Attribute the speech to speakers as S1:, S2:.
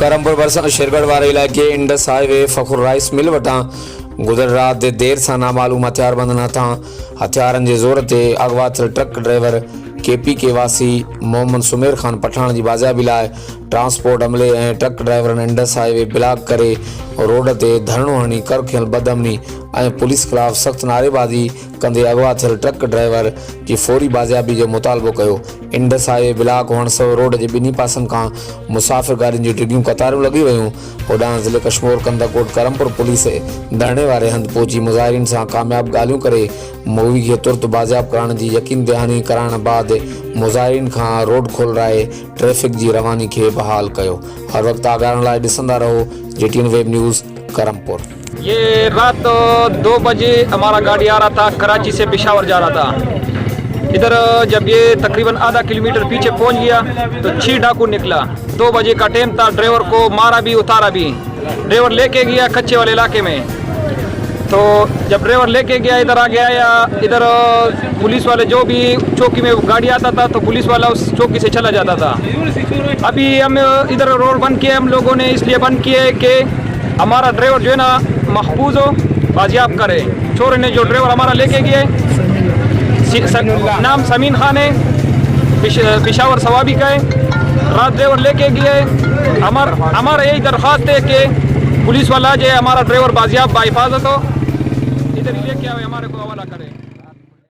S1: करमपुर बरसा शेरगढ़ वारे इलाके इंडस हाईवे फखुर राइस मिल वटां गुज़र रात देर सां नामालूम हथियारबंद हथां हथियारनि जे ज़ोर ते अगवा थियल ट्रक ड्राइवर केपी के वासी मोहम्मद सुमेर खान पठान जी बाज़ियाबी लाइ ट्रांसपोर्ट अमले ऐं ट्रक ड्राइवरनि इंडस हाईवे ब्लॉक करे रोड ते धरणो हणी कर थियल बदअमनी ऐं पुलिस खिलाफ़ सख़्त नारेबाज़ी कंदे अगवा थियल ट्रक ड्राइवर जी फौरी बाज़ियाबी जो मुतालबो कयो। इंडस हाईवे ब्लॉक वणसव रोड जे ॿिन्ही पासनि खां मुसाफ़िर गाॾियुनि जी टिगियूं कतारूं लॻी वियूं। होॾां ज़िले कश्मीर कंदाकोट करमपुर पुलिस धरणे वारे हंधि पहुची मुज़ाहिरीन सां कामयाब ॻाल्हियूं करे मूवी खे तुर्त बाज़ियाब करण जी यकीन दहानी कराइण बाद मुज़ाहिरीन खां रोड खोलाए ट्रैफिक जी रवानी खे बहाल कयो। हर वक्त आगाहन लाइ ॾिसंदा रहो JTN वेब न्यूज़ करमपुर।
S2: ये रात 2 बजे हमारा गाड़ी आ रहा था, कराची से पेशावर जा रहा था। इधर जब ये तकरीबन आधा किलोमीटर पीछे पहुंच गया तो 6 डाकू निकला। 2 बजे का टाइम था। ड्राइवर को मारा भी उतारा भी। ड्राइवर लेके गया कच्चे वाले इलाके में। तो जब ड्राइवर लेके गया इधर आ गया या इधर पुलिस वाले जो भी चौकी में गाड़ी आता था तो पुलिस वाला उस चौकी से चला जाता था। अभी हम इधर रोड बंद किए हम लोगों ने, इसलिए बंद किए कि हमारा ड्राइवर जो है ना महफूज हो, बाजियाब करे। चोर ने जो ड्राइवर हमारा लेके गए नाम समीन खान है, पेशावर सवाबी का है। रात ड्राइवर लेके गए। हमारा यही दरख्वास्त है कि पुलिस वाला जो है हमारा ड्राइवर बाजियाब बाहिफाजत हो, इधर लेके आए हमारे को हवाला करे।